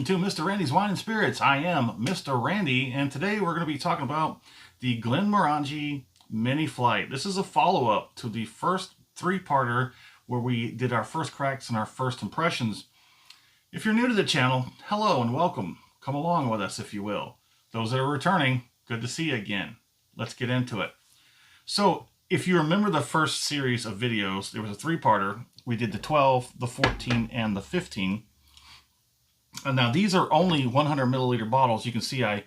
to Mr. Randy's Wine and Spirits. I am Mr. Randy, and today we're going to be talking about the Glenmorangie Mini Flight. This is a follow-up to the first three-parter where we did our first cracks and our first impressions. If you're new to the channel, hello and welcome. Come along with us if you will. Those that are returning, good to see you again. Let's get into it. So, if you remember the first series of videos, there was a three-parter. We did the 12, the 14, and the 15. And now these are only 100 milliliter bottles. You can see I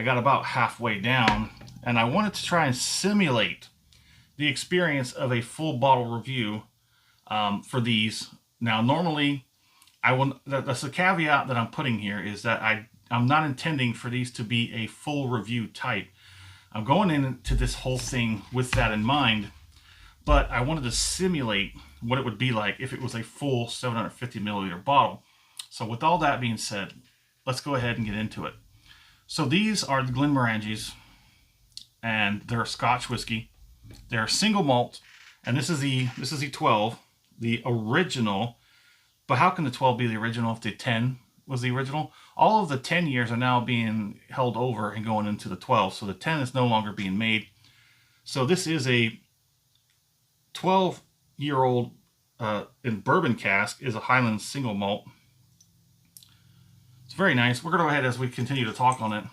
got about halfway down, and I wanted to try and simulate the experience of a full bottle review for these. Now normally, that's the caveat that I'm putting here, is that I'm not intending for these to be a full review type. I'm going into this whole thing with that in mind, but I wanted to simulate what it would be like if it was a full 750 milliliter bottle. So with all that being said, let's go ahead and get into it. So these are the Glenmorangies, and they're a Scotch whiskey. They're single malt, and this is the 12, the original. But how can the 12 be the original if the 10 was the original? All of the 10 years are now being held over and going into the 12. So the 10 is no longer being made. So this is a 12-year-old in bourbon cask, is a Highland single malt. It's very nice. We're going to go ahead as we continue to talk on it.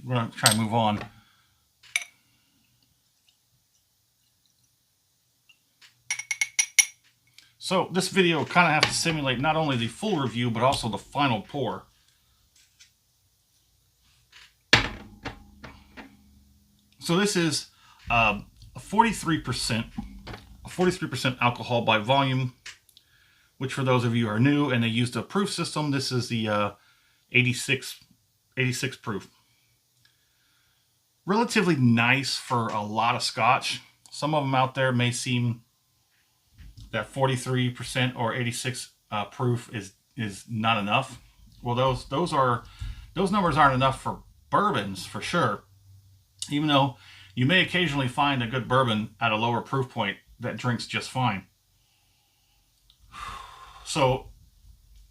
We're going to try and move on. So this video kind of has to simulate not only the full review, but also the final pour. So this is a 43% alcohol by volume, which for those of you who are new and they used a proof system, this is the 86 proof. Relatively nice for a lot of Scotch. Some of them out there may seem that 43% or 86 proof is not enough. Well, those numbers aren't enough for bourbons for sure. Even though you may occasionally find a good bourbon at a lower proof point that drinks just fine. So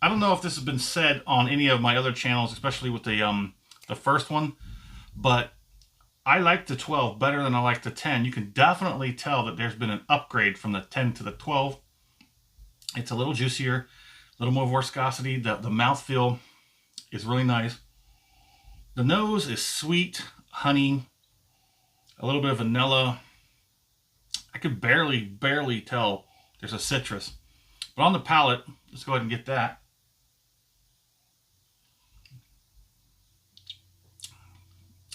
I don't know if this has been said on any of my other channels, especially with the first one, but I like the 12 better than I like the 10. You can definitely tell that there's been an upgrade from the 10 to the 12. It's a little juicier, a little more viscosity. The mouthfeel is really nice. The nose is sweet, honey, a little bit of vanilla. I could barely tell there's a citrus. But on the palate, let's go ahead and get that.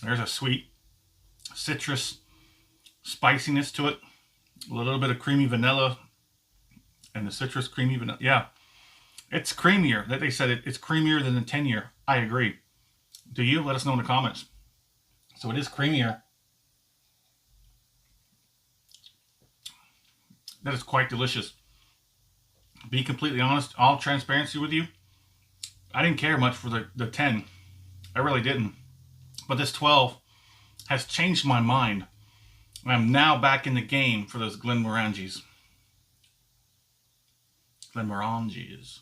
There's a sweet citrus spiciness to it. A little bit of creamy vanilla. And the citrus creamy vanilla. Yeah, it's creamier. They said it's creamier than the 10-year. I agree. Do you? Let us know in the comments. So it is creamier. That is quite delicious. Be completely honest, all transparency with you, I didn't care much for the 10. I really didn't. But this 12 has changed my mind. I'm now back in the game for those Glenmorangies. Glenmorangies.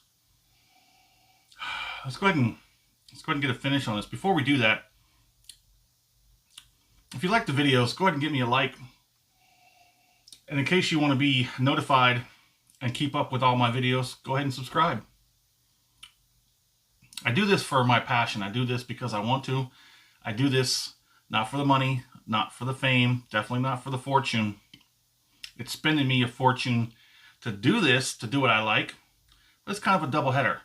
Let's go ahead and get a finish on this. Before we do that, if you like the videos, go ahead and give me a like. And in case you want to be notified and keep up with all my videos, go ahead and subscribe. I do this for my passion. I do this because I want to. I do this not for the money, not for the fame, definitely not for the fortune. It's spending me a fortune to do this, to do what I like. But it's kind of a double header.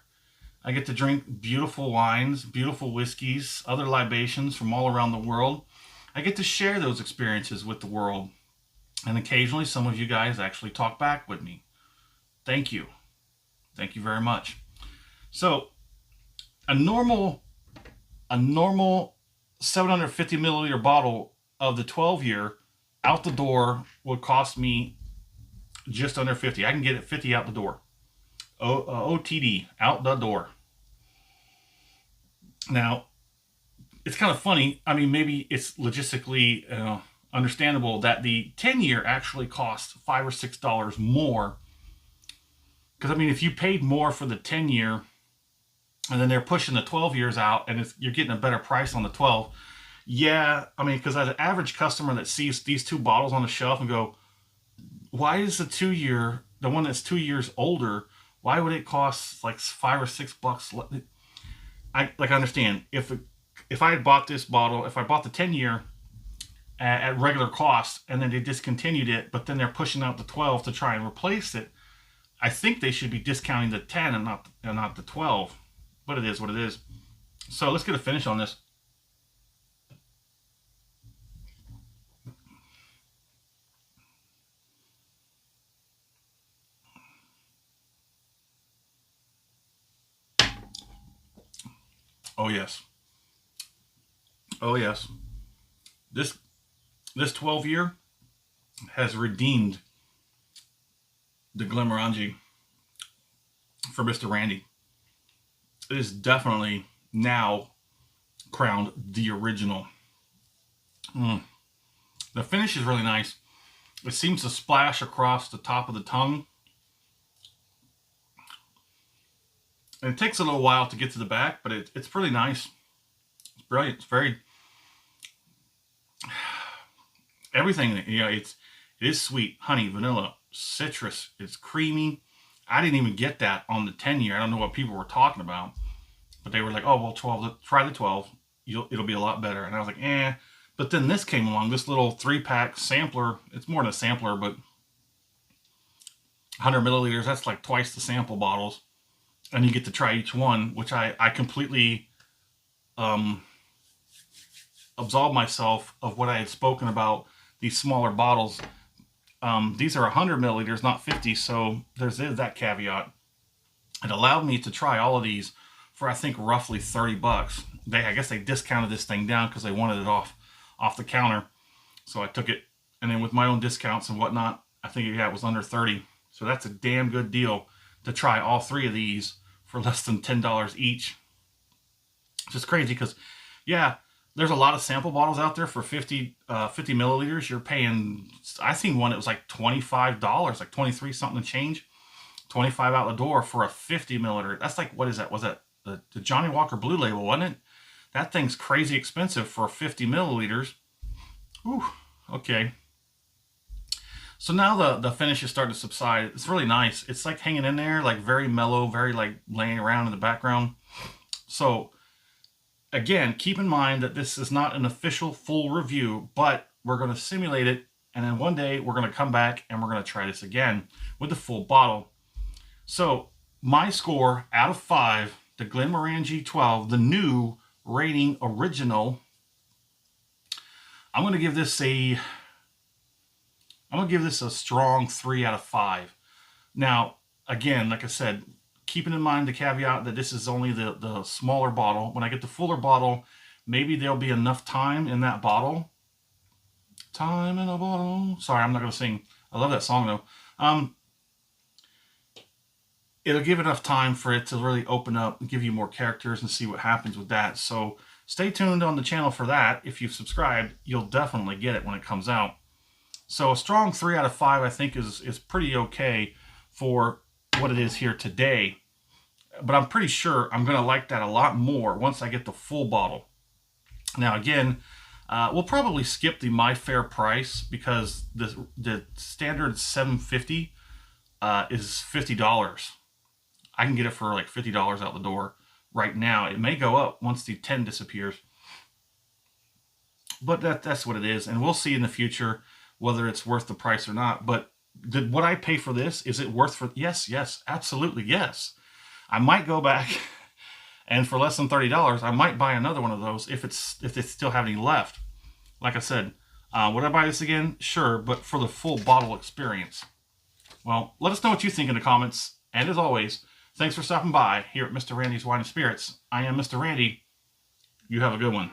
I get to drink beautiful wines, beautiful whiskeys, other libations from all around the world. I get to share those experiences with the world. And occasionally some of you guys actually talk back with me. Thank you. Thank you very much. So a normal 750 milliliter bottle of the 12-year out the door would cost me just under 50. I can get it 50 out the door. OTD, out the door. Now, it's kind of funny. I mean, maybe it's logistically understandable that the 10-year actually costs $5 or $6 more. Because, I mean, if you paid more for the 10-year and then they're pushing the 12 years out, and you're getting a better price on the 12. Yeah, I mean, because as an average customer that sees these two bottles on the shelf and go, why is the one that's 2 years older, why would it cost like $5 or $6? I understand if I had bought this bottle, if I bought the 10 year at regular cost, and then they discontinued it, but then they're pushing out the 12 to try and replace it, I think they should be discounting the 10 and not the 12. But it is what it is. So let's get a finish on this. Oh yes. Oh yes. This 12 year has redeemed the Glenmorangie for Mr. Randy. It is definitely now crowned the original. The finish is really nice. It seems to splash across the top of the tongue. And it takes a little while to get to the back, but it's pretty nice. It's brilliant. It's very... everything, it is sweet. Honey, vanilla, citrus. It's creamy. I didn't even get that on the 10 year. I don't know what people were talking about. But they were like, oh, well, 12, try the 12. It'll be a lot better. And I was like, eh. But then this came along, this little 3-pack sampler. It's more than a sampler, but 100 milliliters, that's like twice the sample bottles. And you get to try each one, which I completely absolved myself of what I had spoken about these smaller bottles. These are 100 milliliters, not 50, so there's that caveat. It allowed me to try all of these for, I think, roughly $30. I guess they discounted this thing down because they wanted it off the counter. So I took it, and then with my own discounts and whatnot, I think it was under 30. So that's a damn good deal to try all 3 of these for less than $10 each. It's just crazy because, yeah, there's a lot of sample bottles out there for 50 milliliters. You're paying, I seen one that was like $25, like 23 something and change. 25 out the door for a 50 milliliter. That's like, what is that? Was that the Johnny Walker Blue Label, wasn't it? That thing's crazy expensive for 50 milliliters. Ooh, okay. So now the finish is starting to subside. It's really nice. It's like hanging in there, like very mellow, very like laying around in the background. So again, keep in mind that this is not an official full review, but we're going to simulate it. And then one day we're going to come back and we're going to try this again with the full bottle. So my score out of 5, the Glenmorangie 12, the new rating original, I'm going to give this a strong 3 out of 5. Now, again, like I said, keeping in mind the caveat that this is only the smaller bottle. When I get the fuller bottle, maybe there'll be enough time in that bottle. Time in a bottle. Sorry, I'm not going to sing. I love that song, though. It'll give enough time for it to really open up and give you more characters and see what happens with that. So stay tuned on the channel for that. If you've subscribed, you'll definitely get it when it comes out. So a strong 3 out of 5, I think, is pretty okay for what it is here today. But I'm pretty sure I'm going to like that a lot more once I get the full bottle. Now, again, we'll probably skip the My Fair price because the standard $7.50 is $50. I can get it for like $50 out the door right now. It may go up once the 10 disappears. But that's what it is. And we'll see in the future whether it's worth the price or not. But what I pay for this, is it worth for... Yes, absolutely, yes. I might go back and for less than $30, I might buy another one of those if they still have any left. Like I said, would I buy this again? Sure, but for the full bottle experience. Well, let us know what you think in the comments. And as always, thanks for stopping by here at Mr. Randy's Wine and Spirits. I am Mr. Randy. You have a good one.